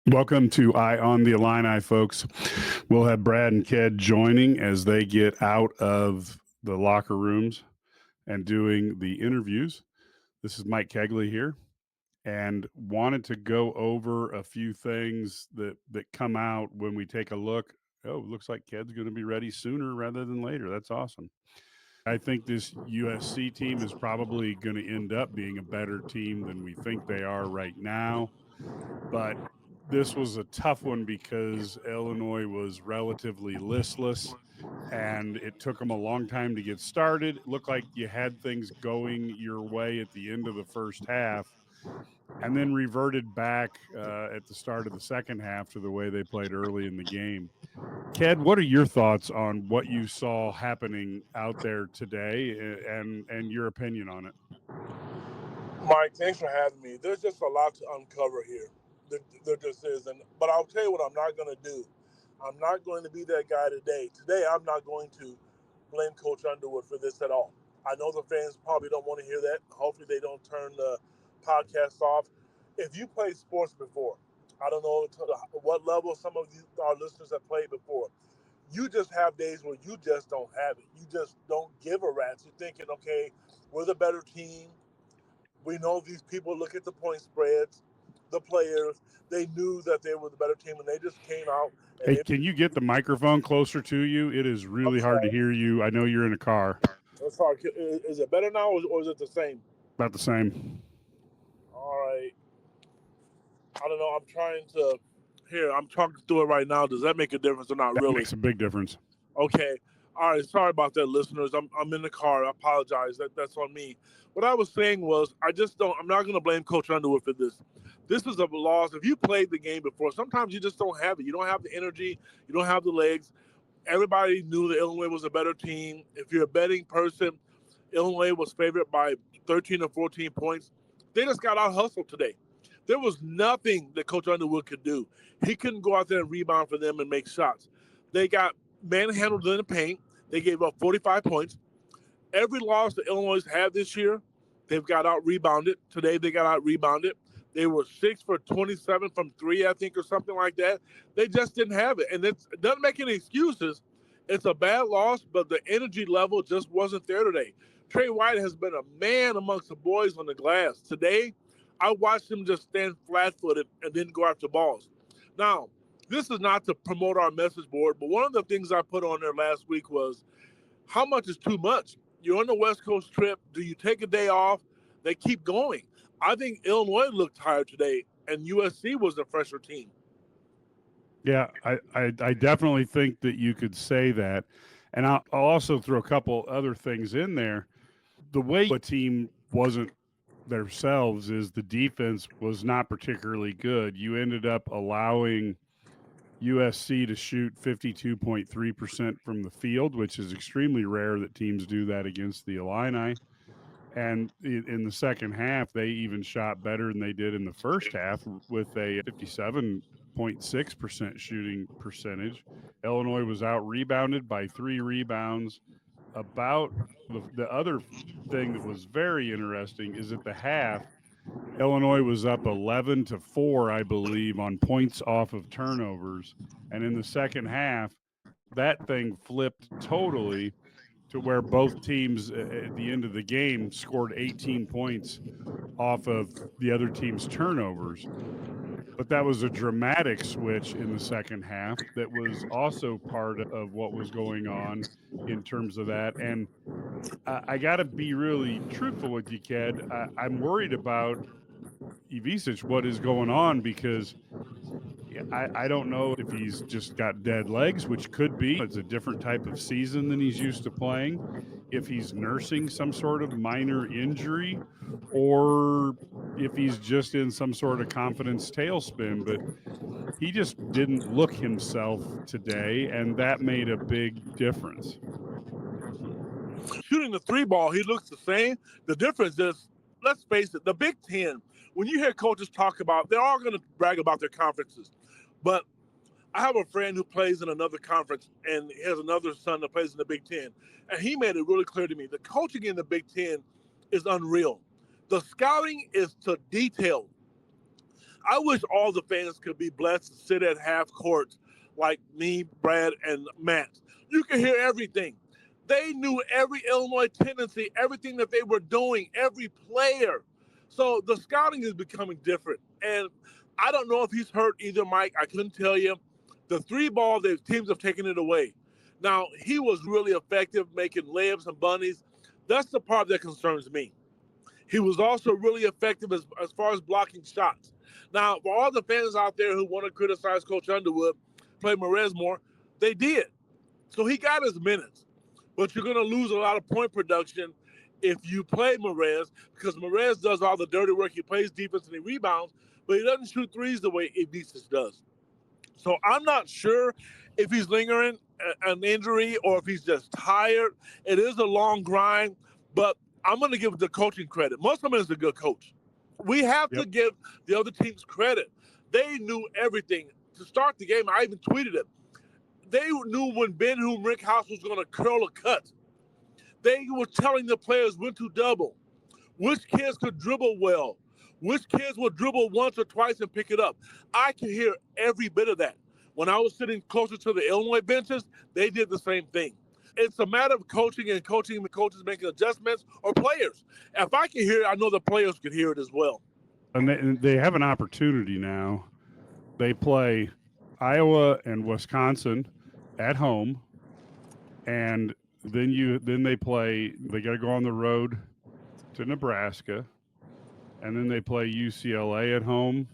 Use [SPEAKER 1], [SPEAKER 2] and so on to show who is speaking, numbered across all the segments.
[SPEAKER 1] Welcome to Eye on the Illini, folks. We'll have Brad and Ked joining as they get out of the locker rooms and doing the interviews. This is Mike Cagley here, and wanted to go over a few things that come out when we take a look. Oh, looks like Ked's going to be ready sooner rather than later. That's awesome. I think this USC team is probably going to end up being a better team than we think they are right now. But this was a tough one because Illinois was relatively listless and it took them a long time to get started. It looked like you had things going your way at the end of the first half and then reverted back at the start of the second half to the way they played early in the game. Ked, what are your thoughts on what you saw happening out there today and your opinion on it?
[SPEAKER 2] Mike, thanks for having me. There's just a lot to uncover here. There just is. But I'll tell you what I'm not going to do. I'm not going to be that guy today. Today, I'm not going to blame Coach Underwood for this at all. I know the fans probably don't want to hear that. Hopefully, they don't turn the podcast off. If you played sports before, I don't know what level some of our listeners have played before. You just have days where you just don't have it. You just don't give a rat's. You're thinking, okay, we're the better team. We know these people look at the point spreads, the players. They knew that they were the better team, and they just came out and
[SPEAKER 1] Hey,
[SPEAKER 2] they.
[SPEAKER 1] can you get the microphone closer to you? It is
[SPEAKER 2] I'm
[SPEAKER 1] really hard to
[SPEAKER 2] sorry.
[SPEAKER 1] hear you. I know you're in a car.
[SPEAKER 2] I'm sorry. Is it better now, or is it the same?
[SPEAKER 1] About the same.
[SPEAKER 2] All right. I don't know. I'm trying to. Here, I'm talking through it right now. Does that make a difference or not?
[SPEAKER 1] That
[SPEAKER 2] Really?
[SPEAKER 1] makes a big difference.
[SPEAKER 2] Okay. All right. Sorry about that, listeners. I'm in the car. I apologize. That's on me. What I was saying was, I just don't. I'm not going to blame Coach Underwood for this. This is a loss. If you played the game before, sometimes you just don't have it. You don't have the energy. You don't have the legs. Everybody knew that Illinois was a better team. If you're a betting person, Illinois was favored by 13 or 14 points. They just got out hustled today. There was nothing that Coach Underwood could do. He couldn't go out there and rebound for them and make shots. They got manhandled in the paint. They gave up 45 points. Every loss that Illinois had this year, they've got out rebounded. Today they got out rebounded. They were 6 for 27 from three, I think, or something like that. They just didn't have it. And it doesn't make any excuses. It's a bad loss, but the energy level just wasn't there today. Trey White has been a man amongst the boys on the glass. Today, I watched him just stand flat footed and didn't go after balls. Now, this is not to promote our message board, but one of the things I put on there last week was how much is too much? You're on the West Coast trip. Do you take a day off? They keep going. I think Illinois looked tired today, and USC was the fresher team.
[SPEAKER 1] Yeah, I definitely think that you could say that. And I'll also throw a couple other things in there. The way a team wasn't themselves is the defense was not particularly good. You ended up allowing USC to shoot 52.3% from the field, which is extremely rare that teams do that against the Illini. And in the second half, they even shot better than they did in the first half with a 57.6% shooting percentage. Illinois was out rebounded by 3 rebounds. About the other thing that was very interesting is at the half, Illinois was up 11-4, I believe, on points off of turnovers. And in the second half, that thing flipped totally to where both teams at the end of the game scored 18 points off of the other team's turnovers. But that was a dramatic switch in the second half that was also part of what was going on in terms of that. And I got to be really truthful with you, Ked. I'm worried about Ivisic, what is going on, because I don't know if he's just got dead legs, which could be. It's a different type of season than he's used to playing. If he's nursing some sort of minor injury, or if he's just in some sort of confidence tailspin. But he just didn't look himself today, and that made a big difference.
[SPEAKER 2] Shooting the three ball, he looks the same. The difference is, let's face it, the Big Ten, when you hear coaches talk about, they're all going to brag about their conferences. But I have a friend who plays in another conference, and he has another son that plays in the Big Ten. And he made it really clear to me the coaching in the Big Ten is unreal. The scouting is to detail. I wish all the fans could be blessed to sit at half court like me, Brad, and Matt. You can hear everything. They knew every Illinois tendency, everything that they were doing, every player. So the scouting is becoming different. And I don't know if he's hurt either, Mike. I couldn't tell you. The three ball, the teams have taken it away. Now, he was really effective making layups and bunnies. That's the part that concerns me. He was also really effective as far as blocking shots. Now, for all the fans out there who want to criticize Coach Underwood, play Merez more, they did. So he got his minutes. But you're going to lose a lot of point production if you play Merez, because Merez does all the dirty work. He plays defense and he rebounds, but he doesn't shoot threes the way Ibises does. So I'm not sure if he's lingering an injury or if he's just tired. It is a long grind, but I'm going to give the coaching credit. Musselman is a good coach. We have to give the other teams credit. They knew everything. To start the game, I even tweeted it. They knew when Ben Rickhouse was going to curl a cut. They were telling the players when to double, which kids could dribble well, which kids would dribble once or twice and pick it up. I could hear every bit of that. When I was sitting closer to the Illinois benches, they did the same thing. It's a matter of coaching and coaches making adjustments, or players. If I can hear it, I know the players could hear it as well.
[SPEAKER 1] And they have an opportunity now. They play Iowa and Wisconsin at home, and then they got to go on the road to Nebraska, and then they play UCLA at home,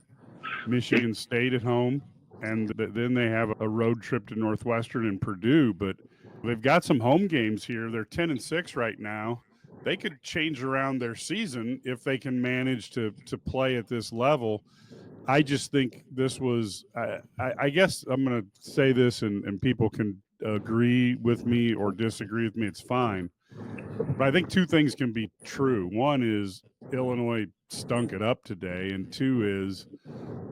[SPEAKER 1] Michigan State at home, and then they have a road trip to Northwestern and Purdue. But they've got some home games here. They're 10-6 right now. They could change around their season if they can manage to play at this level. I just think this was, I guess I'm going to say this and people can agree with me or disagree with me. It's fine. But I think two things can be true. One is Illinois stunk it up today, and two is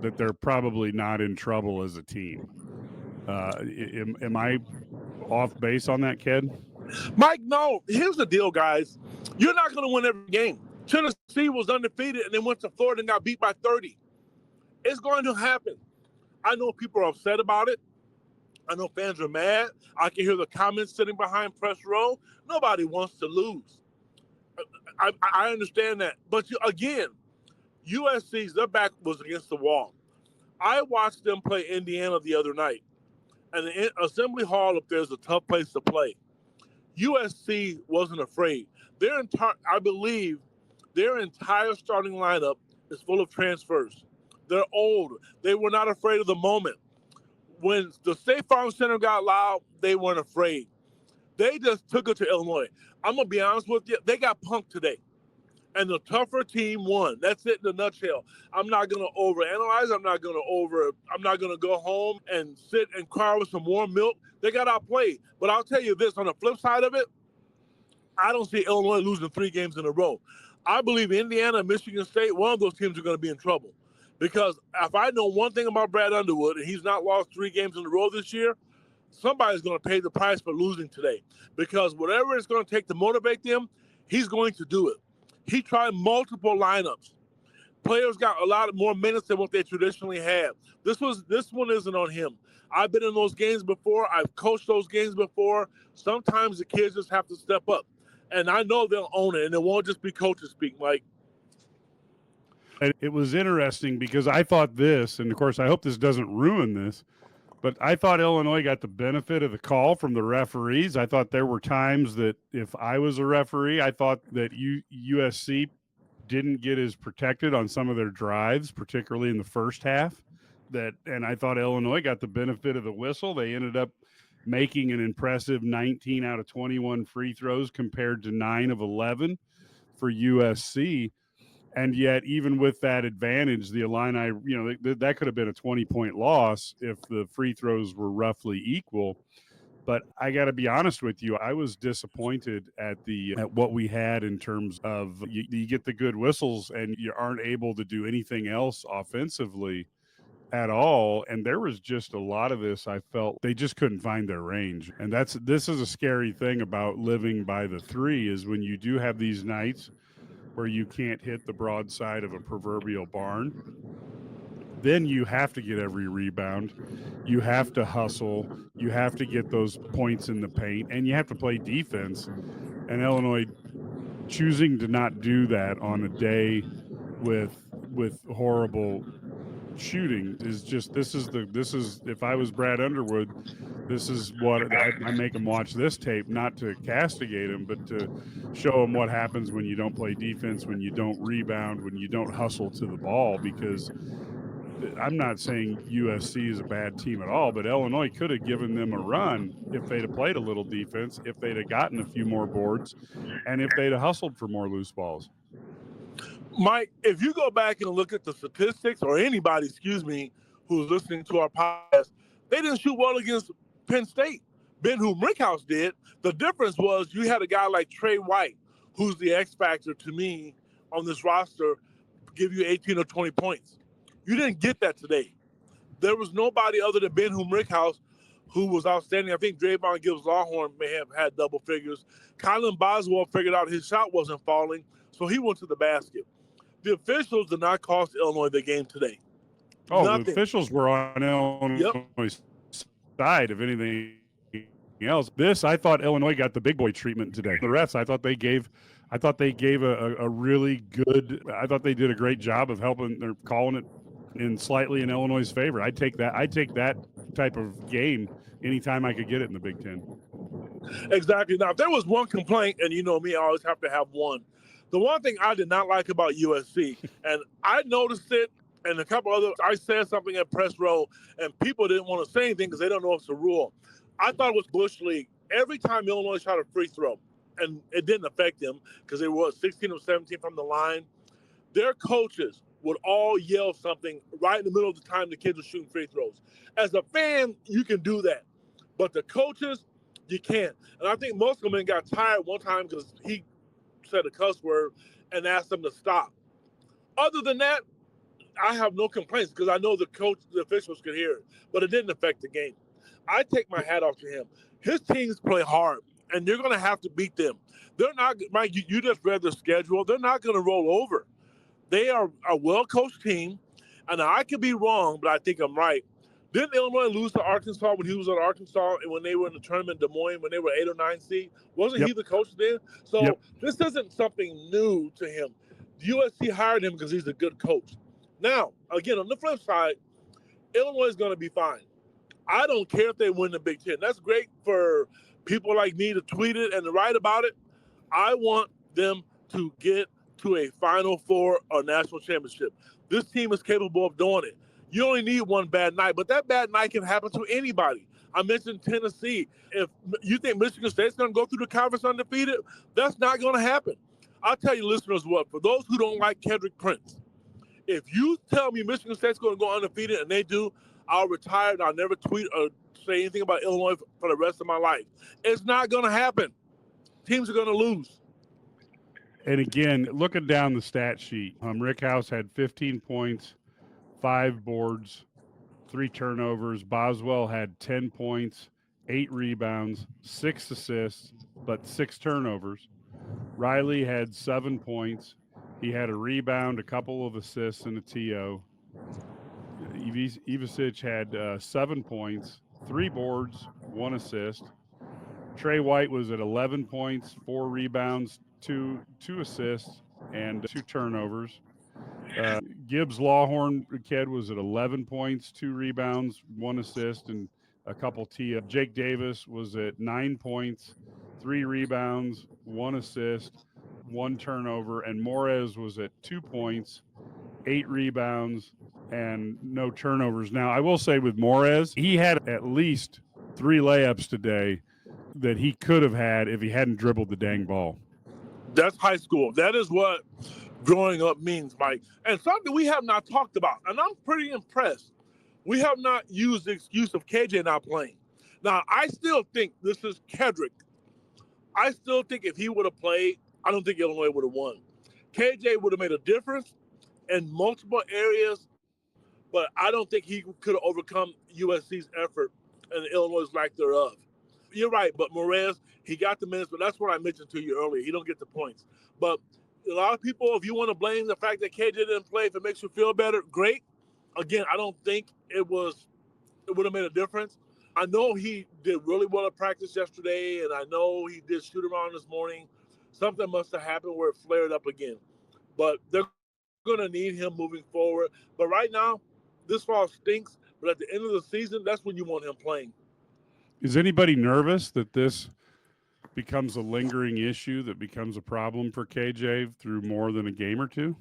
[SPEAKER 1] that they're probably not in trouble as a team. Am I off base on that, Ked?
[SPEAKER 2] Mike, no. Here's the deal, guys. You're not going to win every game. Tennessee was undefeated and then went to Florida and got beat by 30. It's going to happen. I know people are upset about it. I know fans are mad. I can hear the comments sitting behind press row. Nobody wants to lose. I understand that. But again, USC's, their back was against the wall. I watched them play Indiana the other night. And the Assembly Hall up there is a tough place to play. USC wasn't afraid. I believe their entire starting lineup is full of transfers. They're old. They were not afraid of the moment. When the State Farm Center got loud, they weren't afraid. They just took it to Illinois. I'm going to be honest with you. They got punked today. And the tougher team won. That's it in a nutshell. I'm not going to overanalyze. I'm not going to go home and sit and cry with some warm milk. They got outplayed. But I'll tell you this, on the flip side of it, I don't see Illinois losing 3 games in a row. I believe Indiana and Michigan State, one of those teams are going to be in trouble. Because if I know one thing about Brad Underwood, and he's not lost 3 games in a row this year, somebody's going to pay the price for losing today. Because whatever it's going to take to motivate them, he's going to do it. He tried multiple lineups. Players got a lot more minutes than what they traditionally have. This one isn't on him. I've been in those games before. I've coached those games before. Sometimes the kids just have to step up. And I know they'll own it, and it won't just be coaches speak, Mike.
[SPEAKER 1] It was interesting because I thought this, and of course I hope this doesn't ruin this, but I thought Illinois got the benefit of the call from the referees. I thought there were times that if I was a referee, I thought that USC didn't get as protected on some of their drives, particularly in the first half. And I thought Illinois got the benefit of the whistle. They ended up making an impressive 19 out of 21 free throws compared to 9 of 11 for USC. And yet, even with that advantage, the Illini, that could have been a 20-point loss if the free throws were roughly equal. But I got to be honest with you, I was disappointed at what we had in terms of you get the good whistles and you aren't able to do anything else offensively at all. And there was just a lot of this. I felt they just couldn't find their range. And this is a scary thing about living by the 3 is when you do have these nights where you can't hit the broadside of a proverbial barn. then you have to get every rebound. You have to hustle. You have to get those points in the paint, and you have to play defense. And Illinois choosing to not do that on a day with horrible shooting is just this is if I was Brad Underwood, this is what I make him watch this tape, not to castigate him, but to show him what happens when you don't play defense, when you don't rebound, when you don't hustle to the ball. Because I'm not saying USC is a bad team at all, but Illinois could have given them a run if they'd have played a little defense, if they'd have gotten a few more boards, and if they'd have hustled for more loose balls.
[SPEAKER 2] Mike, if you go back and look at the statistics, or anybody, who's listening to our podcast, they didn't shoot well against Penn State. Ben-Hur Brickhouse did. The difference was you had a guy like Trey White, who's the X factor to me on this roster, give you 18 or 20 points. You didn't get that today. There was nobody other than Ben-Hur Brickhouse who was outstanding. I think Draymond Gibbs-Lawhorn may have had double figures. Kylan Boswell figured out his shot wasn't falling, so he went to the basket. The officials did not cost Illinois the game today.
[SPEAKER 1] Oh, nothing. The officials were on Illinois' side, if anything else. I thought Illinois got the big boy treatment today. The refs, I thought they gave a really good. I thought they did a great job of helping. They're calling it in slightly in Illinois' favor. I take that type of game anytime I could get it in the Big Ten.
[SPEAKER 2] Exactly. Now, if there was one complaint, and you know me, I always have to have one. The one thing I did not like about USC, and I noticed it, and a couple others, I said something at press row, and people didn't want to say anything because they don't know it's a rule. I thought it was Bush League. Every time Illinois shot a free throw, and it didn't affect them because they were 16 or 17 from the line, their coaches would all yell something right in the middle of the time the kids were shooting free throws. As a fan, you can do that. But the coaches, you can't. And I think most of them got tired one time because he said a cuss word and asked them to stop. Other than that, I have no complaints because I know the officials could hear it, but it didn't affect the game. I take my hat off to him. His teams play hard, and you're going to have to beat them. They're not, Mike, you just read their schedule. They're not going to roll over. They are a well-coached team, and I could be wrong, but I think I'm right. Didn't Illinois lose to Arkansas when he was at Arkansas and when they were in the tournament in Des Moines when they were 8 or 9 seed? Wasn't he the coach then? So This isn't something new to him. USC hired him because he's a good coach. Now, again, on the flip side, Illinois is going to be fine. I don't care if they win the Big Ten. That's great for people like me to tweet it and to write about it. I want them to get to a Final Four or national championship. This team is capable of doing it. You only need one bad night, but that bad night can happen to anybody. I mentioned Tennessee. If you think Michigan State's going to go through the conference undefeated, that's not going to happen. I'll tell you, listeners, what, for those who don't like Kedric Prince, if you tell me Michigan State's going to go undefeated and they do, I'll retire and I'll never tweet or say anything about Illinois for the rest of my life. It's not going to happen. Teams are going to lose.
[SPEAKER 1] And again, looking down the stat sheet, Rickhouse had 15 points, 5 boards, 3 turnovers. Boswell had 10 points, 8 rebounds, 6 assists, but 6 turnovers. Riley had 7 points. He had a rebound, a couple of assists, and a TO. Ivicic had 7 points, 3 boards, 1 assist. Trey White was at 11 points, 4 rebounds, two assists, and 2 turnovers. Gibbs-Lawhorn kid was at 11 points, 2 rebounds, 1 assist, and a couple TO. Jake Davis was at 9 points, 3 rebounds, 1 assist, 1 turnover, and Morez was at 2 points, 8 rebounds, and no turnovers. Now, I will say with Morez, he had at least 3 layups today that he could have had if he hadn't dribbled the dang ball.
[SPEAKER 2] That's high school. That is what growing up means, Mike. And something we have not talked about, and I'm pretty impressed. We have not used the excuse of KJ not playing. Now, I still think this is Kedric. I still think if he would have played, I don't think Illinois would have won. KJ would have made a difference in multiple areas, but I don't think he could have overcome USC's effort and Illinois' lack thereof. You're right, but Morez, he got the minutes, but that's what I mentioned to you earlier. He don't get the points. But a lot of people, if you want to blame the fact that KJ didn't play, if it makes you feel better, great. Again, I don't think it would have made a difference. I know he did really well at practice yesterday, and I know he did shoot around this morning. Something must have happened where it flared up again. But they're going to need him moving forward. But right now, this fall stinks. But at the end of the season, that's when you want him playing.
[SPEAKER 1] Is anybody nervous that this becomes a lingering issue that becomes a problem for KJ through more than a game or two?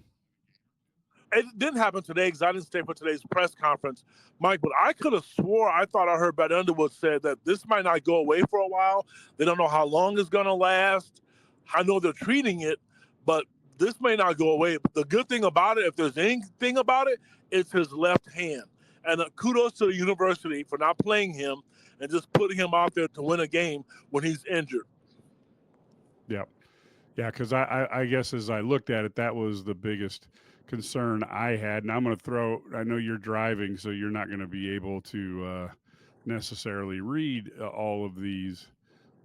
[SPEAKER 2] It didn't happen today because I didn't stay for today's press conference, Mike, but I could have swore I thought I heard Brad Underwood said that this might not go away for a while. They don't know how long it's going to last. I know they're treating it, but this may not go away. But the good thing about it, if there's anything about it, it's his left hand. And kudos to the university for not playing him and just putting him out there to win a game when he's injured.
[SPEAKER 1] Yeah. Yeah, because I guess as I looked at it, that was the biggest concern I had. And I'm going to throw, I know you're driving, so you're not going to be able to necessarily read all of these.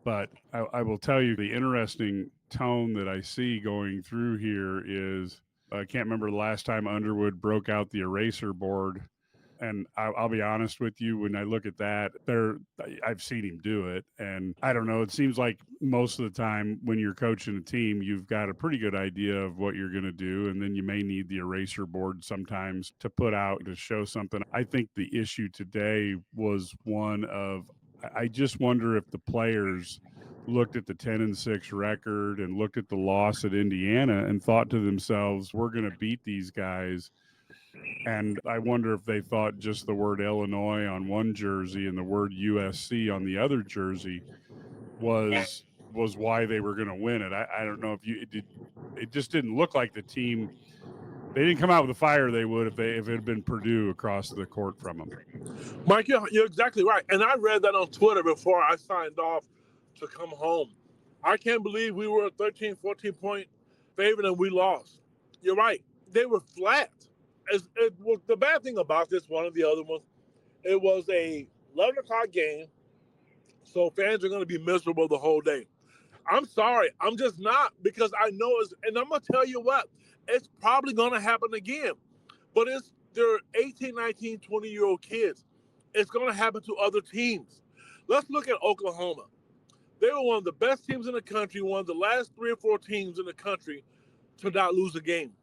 [SPEAKER 1] But I will tell you the interesting tone that I see going through here is I can't remember the last time Underwood broke out the eraser board. And I'll be honest with you, when I look at that, I've seen him do it. And I don't know, it seems like most of the time when you're coaching a team, you've got a pretty good idea of what you're going to do. And then you may need the eraser board sometimes to put out to show something. I think the issue today was one of, I just wonder if the players looked at the 10-6 record and looked at the loss at Indiana and thought to themselves, we're going to beat these guys. And I wonder if they thought just the word Illinois on one jersey and the word USC on the other jersey was why they were going to win it. I don't know if it just didn't look like the team. They didn't come out with the fire they would if it had been Purdue across the court from them.
[SPEAKER 2] Mike, you're exactly right. And I read that on Twitter before I signed off to come home. I can't believe we were a 13, 14-point favorite and we lost. You're right. They were flat. The bad thing about this, one of the other ones, it was a 11 o'clock game, so fans are going to be miserable the whole day. I'm sorry. I'm just not, because I know and I'm going to tell you what, it's probably going to happen again. But they're 18, 19, 20-year-old kids. It's going to happen to other teams. Let's look at Oklahoma. They were one of the best teams in the country, one of the last 3 or 4 teams in the country to not lose a game.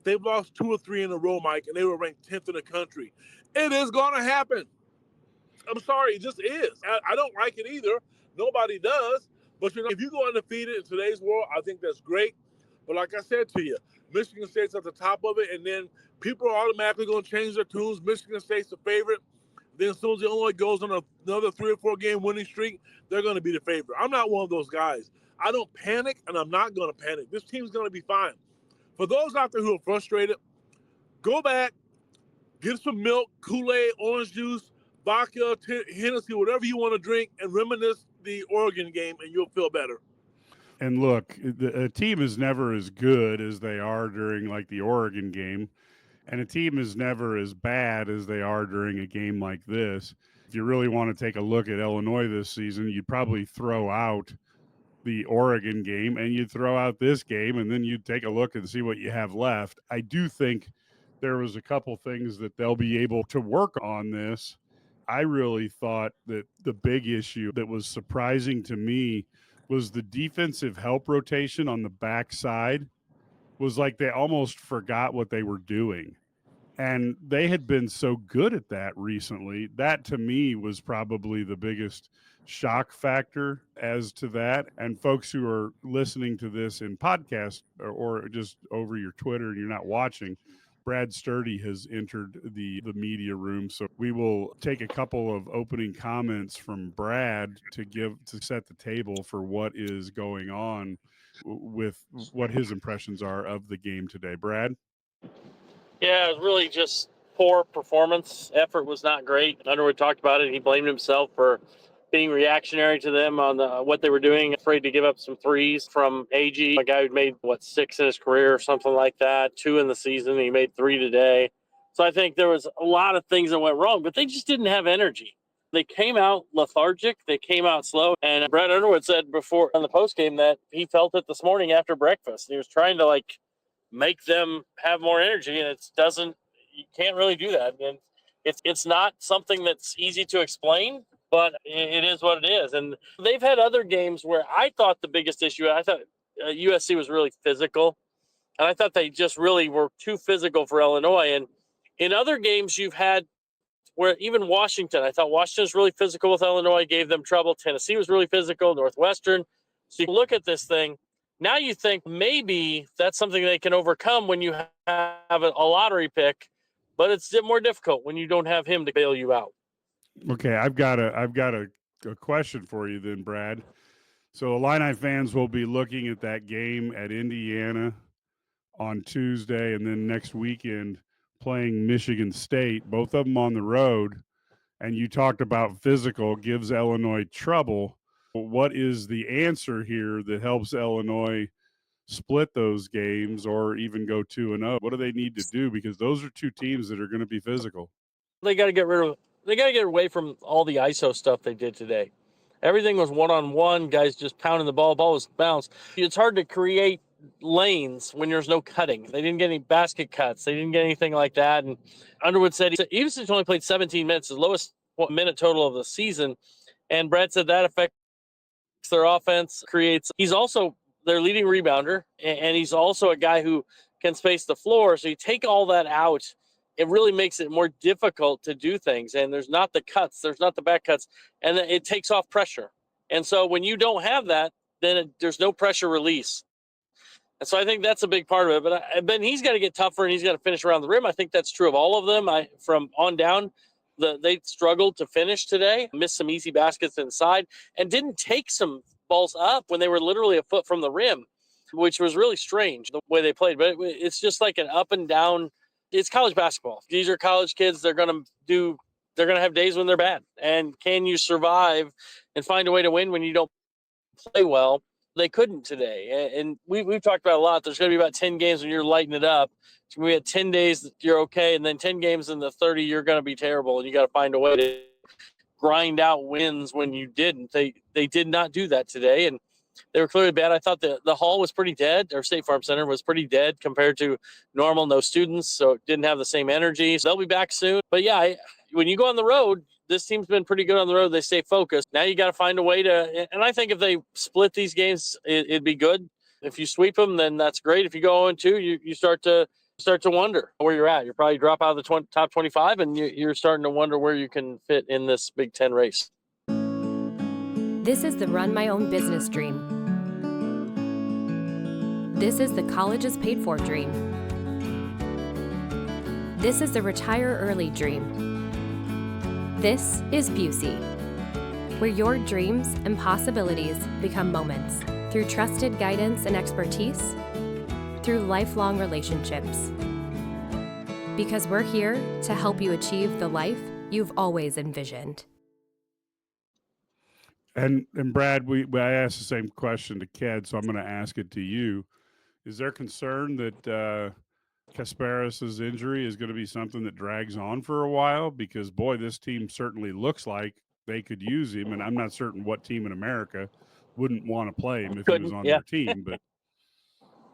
[SPEAKER 2] They've lost 2 or 3 in a row, Mike, and they were ranked 10th in the country. It is going to happen. I'm sorry, it just is. I don't like it either. Nobody does. But if you go undefeated in today's world, I think that's great. But like I said to you, Michigan State's at the top of it, and then people are automatically going to change their tunes. Michigan State's the favorite. Then as soon as Illinois goes on another 3 or 4 game winning streak, they're going to be the favorite. I'm not one of those guys. I don't panic, and I'm not going to panic. This team's going to be fine. For those out there who are frustrated, go back, get some milk, Kool-Aid, orange juice, vodka, Hennessy, whatever you want to drink, and reminisce the Oregon game, and you'll feel better.
[SPEAKER 1] And look, a team is never as good as they are during like the Oregon game, and a team is never as bad as they are during a game like this. If you really want to take a look at Illinois this season, you'd probably throw out the Oregon game and you'd throw out this game, and then you'd take a look and see what you have left. I do think there was a couple things that they'll be able to work on this. I really thought that the big issue that was surprising to me was the defensive help rotation on the backside. Was like they almost forgot what they were doing. And they had been so good at that recently. That to me was probably the biggest shock factor as to that. And folks who are listening to this in podcast or just over your Twitter and you're not watching, Brad Sturdy has entered the media room. So we will take a couple of opening comments from Brad to set the table for what is going on with what his impressions are of the game today. Brad?
[SPEAKER 3] Yeah, it was really just poor performance. Effort was not great. Underwood talked about it. He blamed himself for being reactionary to them on what they were doing, afraid to give up some threes from AG, a guy who'd made, 6 in his career or something like that, 2 in the season. He made 3 today. So I think there was a lot of things that went wrong, but they just didn't have energy. They came out lethargic. They came out slow. And Brad Underwood said before on the postgame that he felt it this morning after breakfast. He was trying to, make them have more energy, and it doesn't, You can't really do that. And it's not something that's easy to explain, but it is what it is. And they've had other games where I thought the biggest issue, I thought USC was really physical. And I thought they just really were too physical for Illinois. And in other games you've had where even Washington, I thought Washington was really physical with Illinois, gave them trouble. Tennessee was really physical, Northwestern. So you look at this thing, now you think maybe that's something they can overcome when you have a lottery pick, but it's more difficult when you don't have him to bail you out.
[SPEAKER 1] Okay, I've got a question for you then, Brad. So Illini fans will be looking at that game at Indiana on Tuesday, and then next weekend playing Michigan State, both of them on the road. And you talked about physical gives Illinois trouble. What is the answer here that helps Illinois split those games or even go 2-0? What do they need to do? Because those are two teams that are going to be physical.
[SPEAKER 3] They got to get away from all the ISO stuff they did today. Everything was one-on-one, guys just pounding the ball was bounced. It's hard to create lanes when there's no cutting. They didn't get any basket cuts. They didn't get anything like that. And Underwood said Evanston only played 17 minutes, the lowest minute total of the season. And Brad said that affects their offense, he's also their leading rebounder, and he's also a guy who can space the floor. So you take all that out, it really makes it more difficult to do things. And there's not the cuts, there's not the back cuts, and it takes off pressure. And so when you don't have that, then there's no pressure release. And so I think that's a big part of it. But he's got to get tougher, and he's got to finish around the rim. I think that's true of all of them. From on down, they struggled to finish today, missed some easy baskets inside, and didn't take some balls up when they were literally a foot from the rim, which was really strange the way they played. But it's just like an up and down. It's college basketball. These are college kids. They're going to have days when they're bad. And can you survive and find a way to win when you don't play well? They couldn't today. And we've talked about a lot. There's going to be about 10 games when you're lighting it up. It's going to be at 10 days that you're okay, and then 10 games in the 30 you're going to be terrible, and you got to find a way to grind out wins when you didn't. They did not do that today, and they were clearly bad. I thought the hall was pretty dead, or State Farm Center was pretty dead compared to normal, no students, so it didn't have the same energy. So they'll be back soon. But yeah, when you go on the road, this team's been pretty good on the road. They stay focused. Now you got to find a way to, and I think if they split these games, it'd be good. If you sweep them, then that's great. If you go 0-2, you start to wonder where you're at. You probably drop out of the top 25, and you're starting to wonder where you can fit in this Big Ten race.
[SPEAKER 4] This is the Run My Own Business dream. This is the college is paid for dream. This is the retire early dream. This is Busey, where your dreams and possibilities become moments through trusted guidance and expertise, through lifelong relationships. Because we're here to help you achieve the life you've always envisioned.
[SPEAKER 1] And Brad, I asked the same question to Ked, so I'm going to ask it to you. Is there concern that Kasparis's injury is going to be something that drags on for a while? Because, boy, this team certainly looks like they could use him, and I'm not certain what team in America wouldn't want to play him if he was on their team. But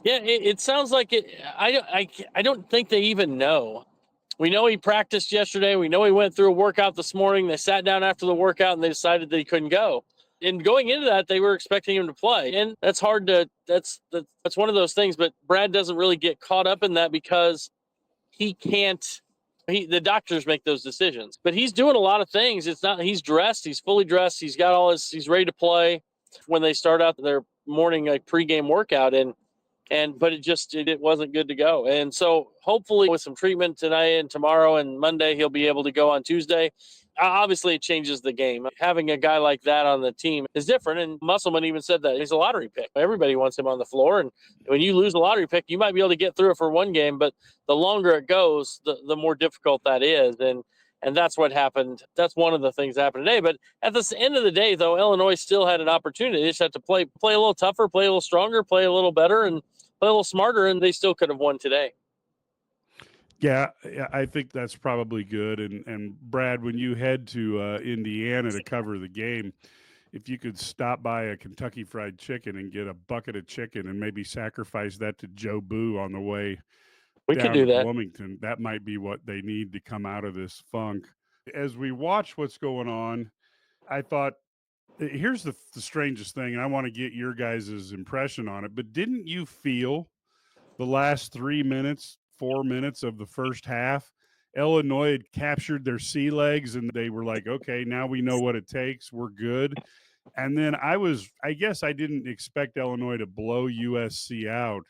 [SPEAKER 3] yeah, it sounds like it. I don't think they even know. We know he practiced yesterday. We know he went through a workout this morning. They sat down after the workout and they decided that he couldn't go. And going into that, they were expecting him to play. And that's hard to, that's one of those things. But Brad doesn't really get caught up in that because he can't, the doctors make those decisions. But he's doing a lot of things. It's not, he's dressed, he's fully dressed, he's got all he's ready to play when they start out their morning pregame workout. But it wasn't good to go. And so hopefully with some treatment tonight and tomorrow and Monday, he'll be able to go on Tuesday. Obviously, it changes the game. Having a guy like that on the team is different. And Musselman even said that he's a lottery pick. Everybody wants him on the floor. And when you lose a lottery pick, you might be able to get through it for one game, but the longer it goes, the more difficult that is. And that's what happened. That's one of the things that happened today. But at the end of the day, though, Illinois still had an opportunity. They just had to play a little tougher, play a little stronger, play a little better, and play a little smarter, and they still could have won today.
[SPEAKER 1] Yeah, I think that's probably good. And Brad, when you head to Indiana to cover the game, if you could stop by a Kentucky Fried Chicken and get a bucket of chicken and maybe sacrifice that to Joe Boo on the way
[SPEAKER 3] We
[SPEAKER 1] down
[SPEAKER 3] could do
[SPEAKER 1] to
[SPEAKER 3] that.
[SPEAKER 1] Bloomington. That might be what they need to come out of this funk. As we watch what's going on, I thought, here's the strangest thing, and I want to get your guys' impression on it, but didn't you feel the last 4 minutes of the first half, Illinois had captured their sea legs and they were like, okay, now we know what it takes. We're good. And then I guess I didn't expect Illinois to blow USC out,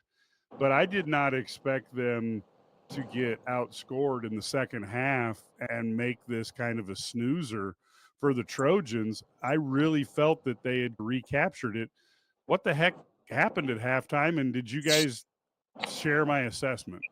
[SPEAKER 1] but I did not expect them to get outscored in the second half and make this kind of a snoozer for the Trojans. I really felt that they had recaptured it. What the heck happened at halftime? And did you guys share my assessment?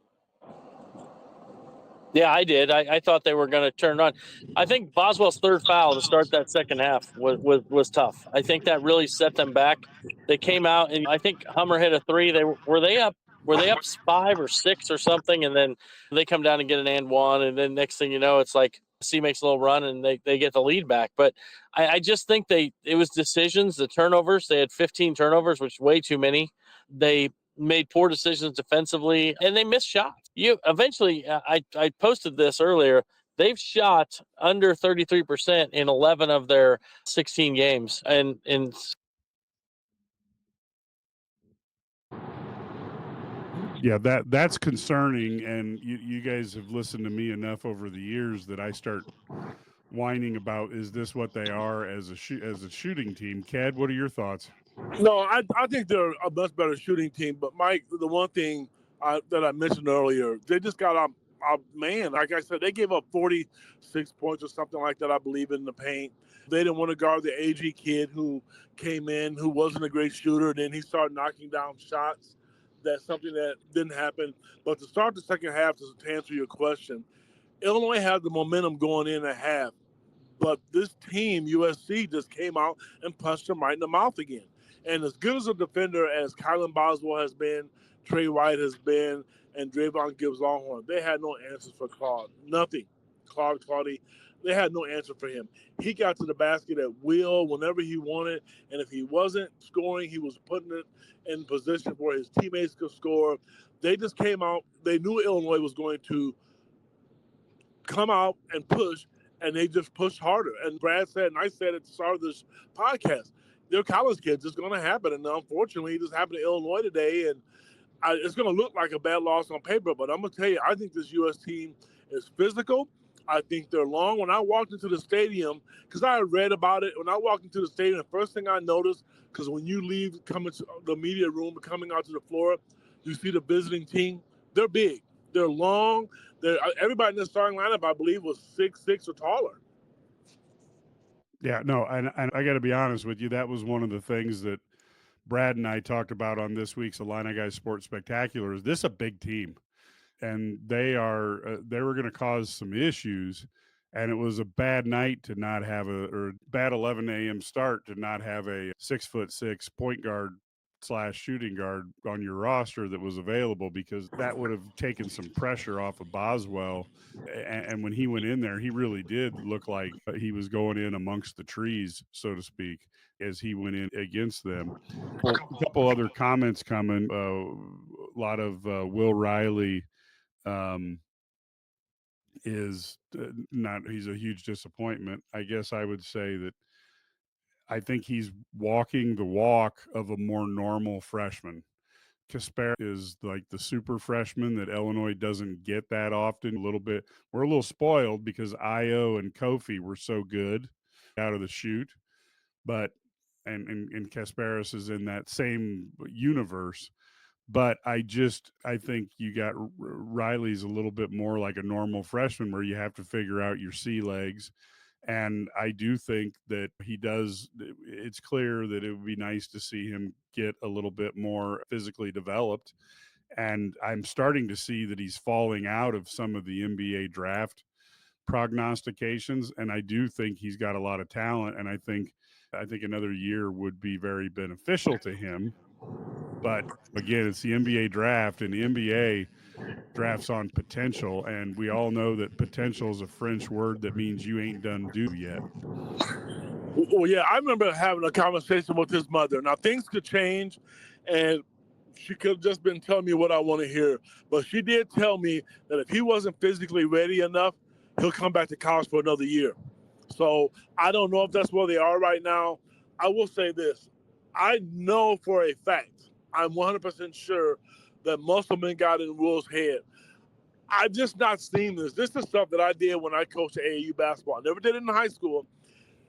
[SPEAKER 3] Yeah, I did. I thought they were going to turn on. I think Boswell's third foul to start that second half was tough. I think that really set them back. They came out, and I think Hummer hit a three. Were they up 5 or 6 or something, and then they come down and get an and one, and then next thing you know, it's like C makes a little run and they get the lead back. But I just think it was decisions, the turnovers. They had 15 turnovers, which is way too many. They made poor decisions defensively, and they missed shots. I posted this earlier. They've shot under 33% in 11 of their 16 games, and
[SPEAKER 1] yeah, that's concerning. And you guys have listened to me enough over the years that I start whining about, is this what they are as a shooting team? Ked, what are your thoughts?
[SPEAKER 2] No, I think they're a much better shooting team. But Mike, the one thing that I mentioned earlier, they just got man. Like I said, they gave up 46 points or something like that, I believe, in the paint. They didn't want to guard the AG kid who came in, who wasn't a great shooter. Then he started knocking down shots. That's something that didn't happen. But to start the second half, to answer your question, Illinois had the momentum going in at half. But this team, USC, just came out and punched them right in the mouth again. And as good as a defender as Kylan Boswell has been, Trey White has been, and Drayvon Gibbs Longhorn, they had no answers for Claude. Nothing. Claudie, they had no answer for him. He got to the basket at will whenever he wanted, and if he wasn't scoring, he was putting it in position where his teammates could score. They just came out. They knew Illinois was going to come out and push, and they just pushed harder. And Brad said, and I said at the start of this podcast, they're college kids. It's going to happen. And unfortunately, it just happened to Illinois today. And it's going to look like a bad loss on paper. But I'm going to tell you, I think this U.S. team is physical. I think they're long. When I walked into the stadium, because I read about it, when I walked into the stadium, the first thing I noticed, because when you leave, coming to the media room, coming out to the floor, you see the visiting team. They're big. They're long. Everybody in the starting lineup, I believe, was 6'6" or taller.
[SPEAKER 1] Yeah, no, and I got to be honest with you. That was one of the things that Brad and I talked about on this week's IlliniGuys Sports Spectacular. Is this a big team? And they were going to cause some issues. And it was a bad night to not have or bad 11 a.m. start to not have a 6'6" point guard / shooting guard on your roster that was available, because that would have taken some pressure off of Boswell. And when he went in there, he really did look like he was going in amongst the trees, so to speak, as he went in against them. Well, a couple other comments coming. A lot of Will Riley is not, he's a huge disappointment. I guess I would say that I think he's walking the walk of a more normal freshman. Casper is like the super freshman that Illinois doesn't get that often. A little bit, we're a little spoiled because Io and Kofi were so good out of the chute, but and Kasparis is in that same universe. But I think you got Riley's a little bit more like a normal freshman, where you have to figure out your sea legs. And I do think that he does. It's clear that it would be nice to see him get a little bit more physically developed. And I'm starting to see that he's falling out of some of the NBA draft prognostications. And I do think he's got a lot of talent. And I think another year would be very beneficial to him. But again, it's the NBA draft, and the NBA drafts on potential, and we all know that potential is a French word that means you ain't done due yet.
[SPEAKER 2] Well, yeah, I remember having a conversation with his mother. Now, things could change, and She could have just been telling me what I want to hear. But she did tell me that if he wasn't physically ready enough, he'll come back to college for another year. So I don't know if that's where they are right now. I will say this. I know for a fact, I'm 100% sure that Musselman got in Will's head. I've just not seen this. This is stuff that I did when I coached AAU basketball. I never did it in high school.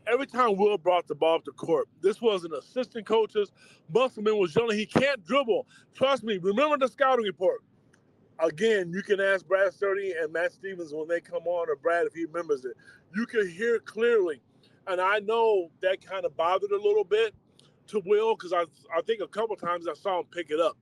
[SPEAKER 2] Every time Will brought the ball up the court, this was an assistant coach's. Musselman was yelling, he can't dribble. Trust me, remember the scouting report. Again, you can ask Brad Sturdy and Matt Stevens when they come on, or Brad if he remembers it. You can hear clearly. And I know that kind of bothered a little bit to Will because I think a couple times I saw him pick it up.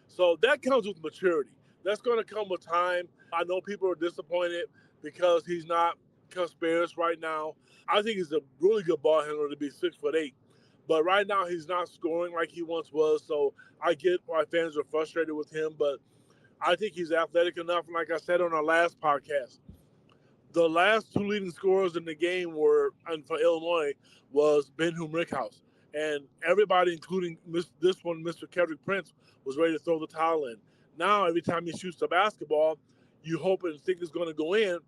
[SPEAKER 2] So that comes with maturity. That's going to come with time. I know people are disappointed because he's not Casparis right now. I think he's a really good ball handler to be 6'8". But right now he's not scoring like he once was. So I get why fans are frustrated with him. But I think he's athletic enough. And like I said on our last podcast, the last two leading scorers in the game were, and for Illinois, was Ben-Hum Rickhouse. And everybody, including this one, Mr. Kedric Prince, was ready to throw the towel in. Now, every time he shoots the basketball, you hope and think it's going to go in.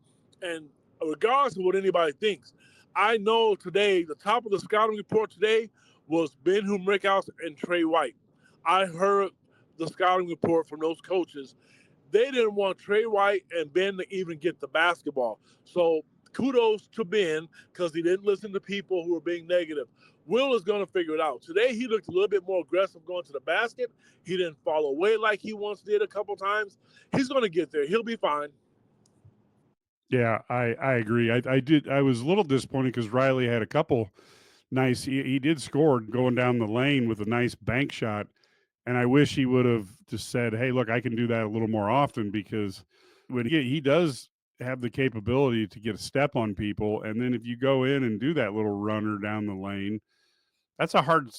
[SPEAKER 2] And regardless of what anybody thinks, I know today, the top of the scouting report today was Ben-Hum Rickhouse and Trey White. I heard the scouting report from those coaches. They didn't want Trey White and Ben to even get the basketball. So kudos to Ben because he didn't listen to people who were being negative. Will is going to figure it out. Today, he looked a little bit more aggressive going to the basket. He didn't fall away like he once did a couple times. He's going to get there. He'll be fine.
[SPEAKER 1] Yeah, I agree. I was a little disappointed because Riley had a couple nice. He did score going down the lane with a nice bank shot, and I wish he would have just said, "Hey, look, I can do that a little more often," because when he does have the capability to get a step on people, and then if you go in and do that little runner down the lane, that's a hard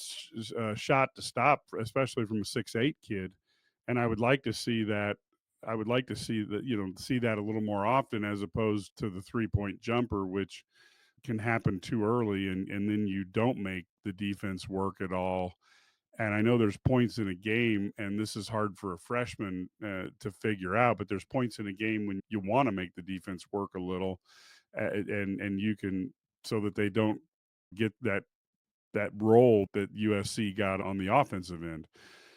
[SPEAKER 1] shot to stop, especially from a 6'8" kid. And I would like to see that. I would like to see that, see that a little more often as opposed to the 3-point jumper, which can happen too early, and then you don't make the defense work at all. And I know there's points in a game, and this is hard for a freshman to figure out, but there's points in a game when you want to make the defense work a little, and you can, so that they don't get that role that USC got on the offensive end.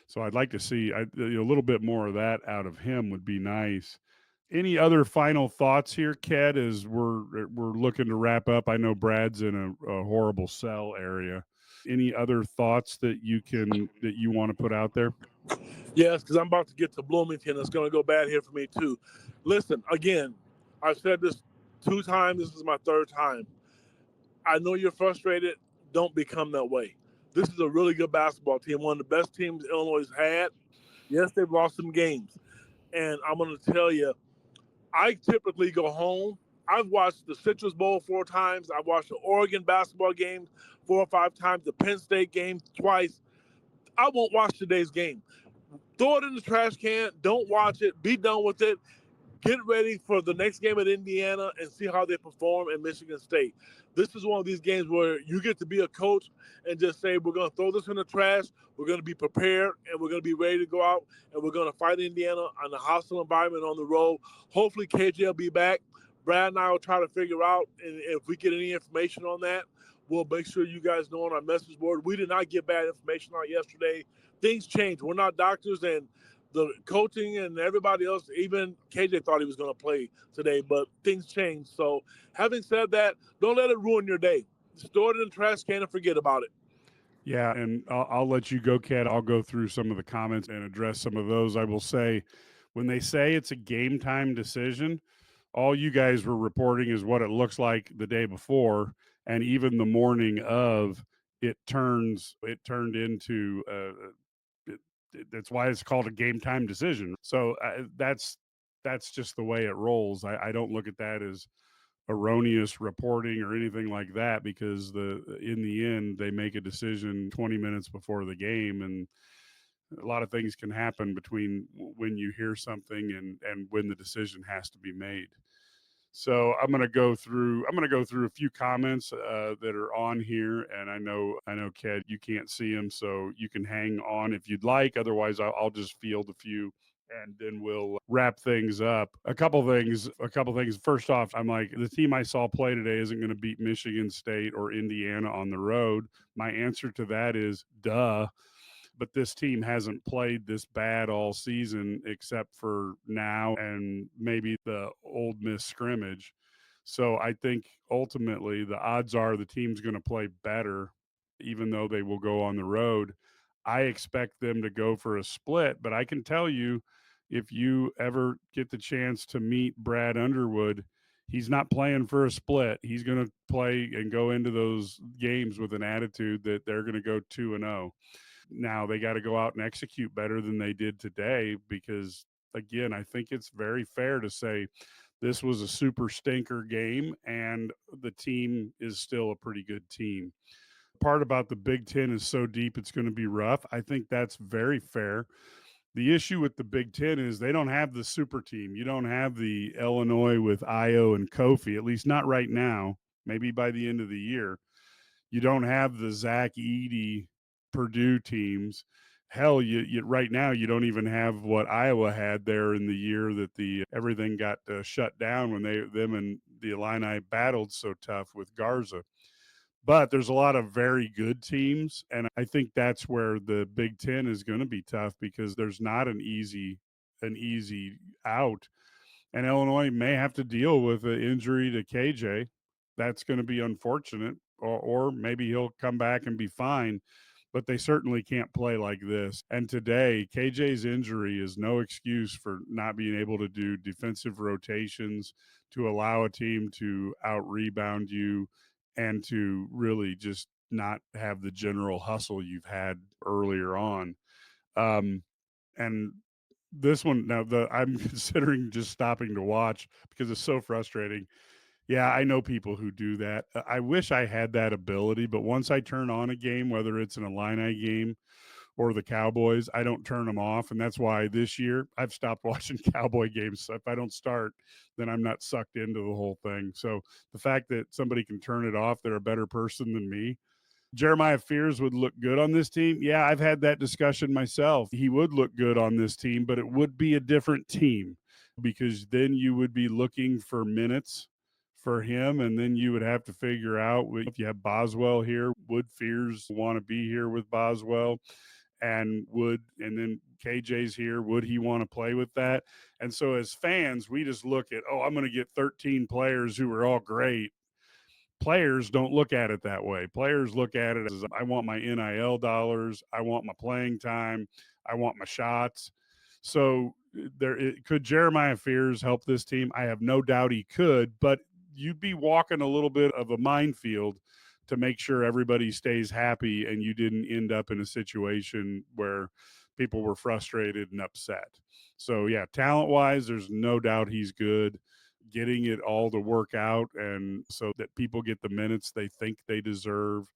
[SPEAKER 1] So I'd like to see a little bit more of that out of him would be nice. Any other final thoughts here, Ked, as we're looking to wrap up? I know Brad's in a horrible cell area. Any other thoughts that you want to put out there?
[SPEAKER 2] Yes, because I'm about to get to Bloomington. It's going to go bad here for me, too. Listen, again, I've said this 2 times. This is my 3rd time. I know you're frustrated. Don't become that way. This is a really good basketball team, one of the best teams Illinois has had. Yes, they've lost some games. And I'm going to tell you, I typically go home. I've watched the Citrus Bowl 4 times. I've watched the Oregon basketball game 4 or 5 times, the Penn State game twice. I won't watch today's game. Throw it in the trash can. Don't watch it. Be done with it. Get ready for the next game at Indiana and see how they perform in Michigan State. This is one of these games where you get to be a coach and just say, we're going to throw this in the trash. We're going to be prepared, and we're going to be ready to go out, and we're going to fight Indiana on a hostile environment on the road. Hopefully, KJ will be back. Brad and I will try to figure out, and if we get any information on that, we'll make sure you guys know on our message board. We did not get bad information out yesterday. Things change. We're not doctors, and the coaching and everybody else, even KJ thought he was going to play today, but things change. So having said that, don't let it ruin your day. Store it in the trash can and forget about it.
[SPEAKER 1] Yeah, and I'll let you go, Kat. I'll go through some of the comments and address some of those. I will say, when they say it's a game time decision, all you guys were reporting is what it looks like the day before, and even the morning of it turned into that's why it's called a game time decision. So that's just the way it rolls. I don't look at that as erroneous reporting or anything like that, because in the end they make a decision 20 minutes before the game, and a lot of things can happen between when you hear something and when the decision has to be made. So I'm going to go through a few comments that are on here, and I know Ked, you can't see them, so you can hang on if you'd like. Otherwise, I'll just field a few, and then we'll wrap things up. A couple things. First off, I'm like, the team I saw play today isn't going to beat Michigan State or Indiana on the road. My answer to that is duh. But this team hasn't played this bad all season except for now and maybe the Old Miss scrimmage. So I think ultimately the odds are the team's going to play better, even though they will go on the road. I expect them to go for a split, but I can tell you, if you ever get the chance to meet Brad Underwood, he's not playing for a split. He's going to play and go into those games with an attitude that they're going to go 2-0. Now they got to go out and execute better than they did today because, again, I think it's very fair to say this was a super stinker game and the team is still a pretty good team. Part about the Big Ten is so deep it's going to be rough. I think that's very fair. The issue with the Big Ten is they don't have the super team. You don't have the Illinois with Io and Kofi, at least not right now, maybe by the end of the year. You don't have the Zach Edey Purdue teams. Hell, you right now you don't even have what Iowa had there in the year that the everything got shut down when them and the Illini battled so tough with Garza. But there's a lot of very good teams, and I think that's where the Big Ten is going to be tough because there's not an easy out. And Illinois may have to deal with an injury to KJ. That's going to be unfortunate, or maybe he'll come back and be fine. But they certainly can't play like this. And today, KJ's injury is no excuse for not being able to do defensive rotations, to allow a team to out rebound you, and to really just not have the general hustle you've had earlier on. And this one now, I'm considering just stopping to watch because it's so frustrating. Yeah, I know people who do that. I wish I had that ability, but once I turn on a game, whether it's an Illini game or the Cowboys, I don't turn them off. And that's why this year I've stopped watching Cowboy games. So if I don't start, then I'm not sucked into the whole thing. So the fact that somebody can turn it off, they're a better person than me. Jeremiah Fears would look good on this team. Yeah, I've had that discussion myself. He would look good on this team, but it would be a different team because then you would be looking for minutes for him, and then you would have to figure out if you have Boswell here, would Fears want to be here with Boswell? And then KJ's here, would he want to play with that? And so as fans, we just look at, I'm going to get 13 players who are all great. Players don't look at it that way. Players look at it as, I want my NIL dollars, I want my playing time, I want my shots. So could Jeremiah Fears help this team? I have no doubt he could, but you'd be walking a little bit of a minefield to make sure everybody stays happy and you didn't end up in a situation where people were frustrated and upset. So yeah, talent-wise, there's no doubt he's good. Getting it all to work out and so that people get the minutes they think they deserve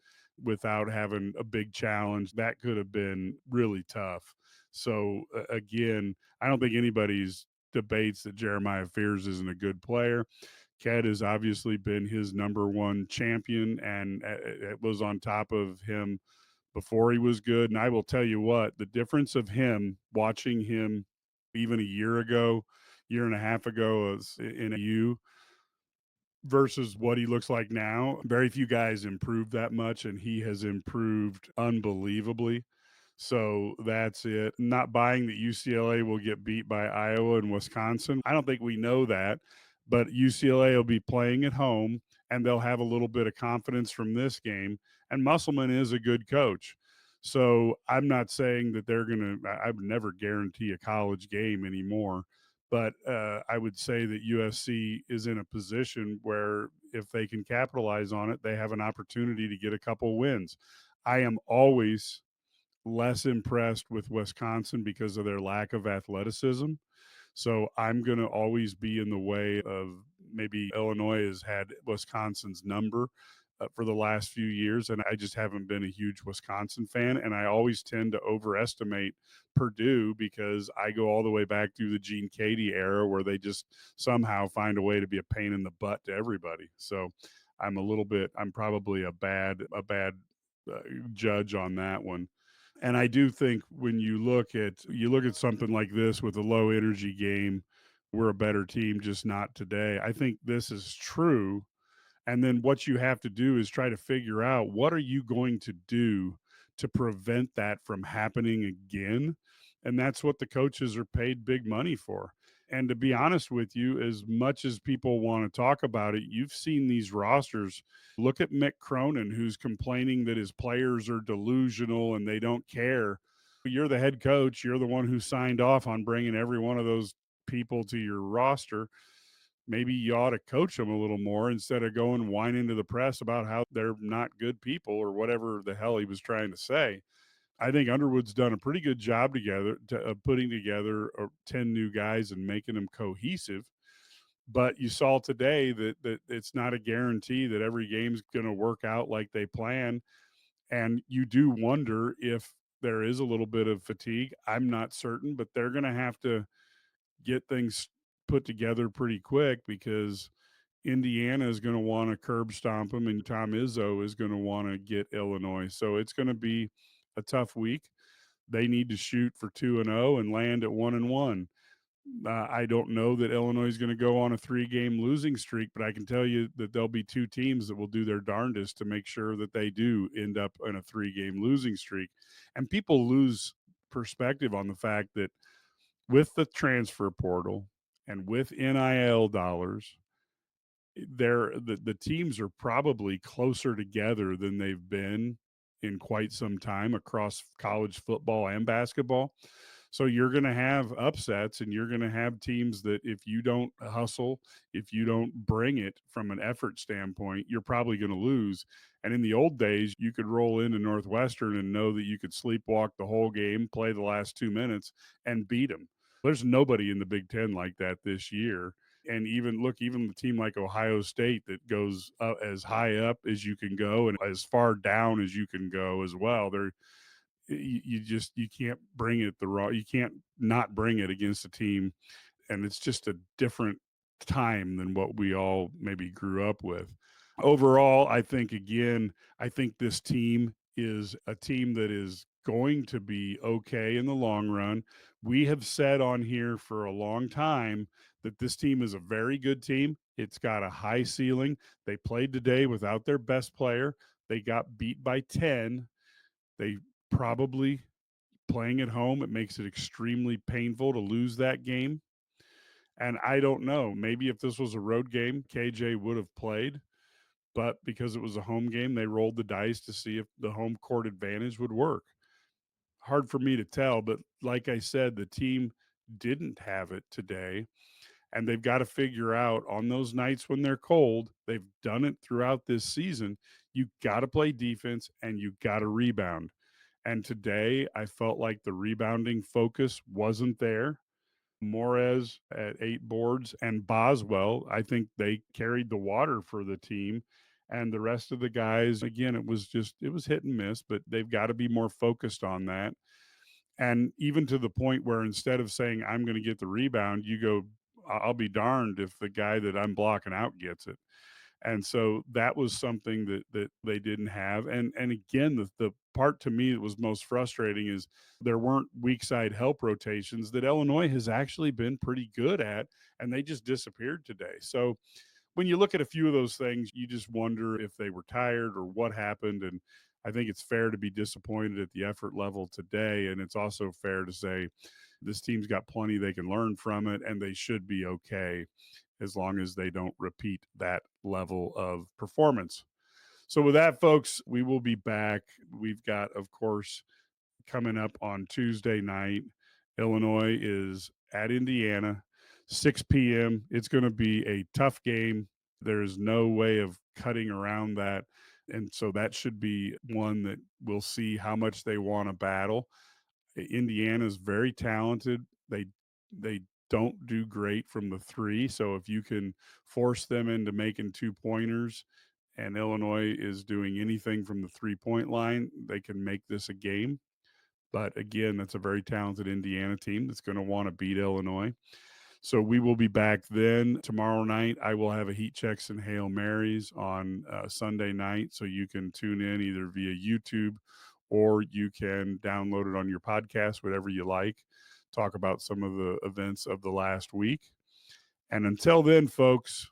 [SPEAKER 1] without having a big challenge, that could have been really tough. So again, I don't think anybody's debates that Jeremiah Fears isn't a good player. Ked has obviously been his number one champion, and it was on top of him before he was good. And I will tell you what, the difference of him, watching him even a year and a half ago in a U versus what he looks like now, very few guys improved that much, and he has improved unbelievably. So that's it. Not buying that UCLA will get beat by Iowa and Wisconsin. I don't think we know that, but UCLA will be playing at home and they'll have a little bit of confidence from this game. And Musselman is a good coach. So I'm not saying that I would never guarantee a college game anymore. But I would say that USC is in a position where if they can capitalize on it, they have an opportunity to get a couple wins. I am always less impressed with Wisconsin because of their lack of athleticism. So I'm going to always be in the way of maybe Illinois has had Wisconsin's number. for the last few years, and I just haven't been a huge Wisconsin fan. And I always tend to overestimate Purdue because I go all the way back through the Gene Cady era where they just somehow find a way to be a pain in the butt to everybody. So I'm probably a bad judge on that one. And I do think when you look at something like this with a low energy game, we're a better team, just not today. I think this is true. And then what you have to do is try to figure out what are you going to do to prevent that from happening again. And that's what the coaches are paid big money for. And to be honest with you, as much as people want to talk about it, you've seen these rosters. Look at Mick Cronin, who's complaining that his players are delusional and they don't care. You're the head coach. You're the one who signed off on bringing every one of those people to your roster. Maybe you ought to coach them a little more instead of going whining to the press about how they're not good people or whatever the hell he was trying to say. I think Underwood's done a pretty good job of putting together 10 new guys and making them cohesive. But you saw today that it's not a guarantee that every game's going to work out like they plan. And you do wonder if there is a little bit of fatigue. I'm not certain, but they're going to have to get things put together pretty quick because Indiana is going to want to curb stomp them, and Tom Izzo is going to want to get Illinois. So it's going to be a tough week. They need to shoot for 2-0 and land at 1-1. I don't know that Illinois is going to go on a 3-game losing streak, but I can tell you that there'll be two teams that will do their darndest to make sure that they do end up in a 3-game losing streak. And people lose perspective on the fact that with the transfer portal and with NIL dollars, the teams are probably closer together than they've been in quite some time across college football and basketball. So you're going to have upsets and you're going to have teams that if you don't hustle, if you don't bring it from an effort standpoint, you're probably going to lose. And in the old days, you could roll into Northwestern and know that you could sleepwalk the whole game, play the last 2 minutes, and beat them. There's nobody in the Big Ten like that this year. And even the team like Ohio State that goes as high up as you can go and as far down as you can go as well. You can't bring it you can't not bring it against a team, and it's just a different time than what we all maybe grew up with. Overall, I think this team is a team that is going to be okay in the long run. We have said on here for a long time that this team is a very good team. It's got a high ceiling. They played today without their best player. They got beat by 10. They probably, playing at home, it makes it extremely painful to lose that game. And I don't know, maybe if this was a road game, KJ would have played. But because it was a home game, they rolled the dice to see if the home court advantage would work. Hard for me to tell, but like I said, the team didn't have it today. And they've got to figure out on those nights when they're cold, they've done it throughout this season. You got to play defense and you got to rebound. And today I felt like the rebounding focus wasn't there. Morez at 8 boards and Boswell, I think they carried the water for the team. And the rest of the guys, again, it was hit and miss, but they've got to be more focused on that. And even to the point where instead of saying, I'm going to get the rebound, you go, I'll be darned if the guy that I'm blocking out gets it. And so that was something that they didn't have. And again, the part to me that was most frustrating is there weren't weak side help rotations that Illinois has actually been pretty good at, and they just disappeared today. So when you look at a few of those things, you just wonder if they were tired or what happened. And I think it's fair to be disappointed at the effort level today. And it's also fair to say this team's got plenty they can learn from it, and they should be okay as long as they don't repeat that level of performance. So with that, folks, we will be back. We've got, of course, coming up on Tuesday night, Illinois is at Indiana, 6 p.m. It's going to be a tough game. There's no way of cutting around that. And so that should be one that we'll see how much they want to battle. Indiana is very talented. They don't do great from the 3. So if you can force them into making 2-pointers and Illinois is doing anything from the 3-point line, they can make this a game. But again, that's a very talented Indiana team that's going to want to beat Illinois. So we will be back then. Tomorrow night, I will have a Heat Checks and Hail Marys on Sunday night. So you can tune in either via YouTube or you can download it on your podcast, whatever you like. Talk about some of the events of the last week. And until then, folks,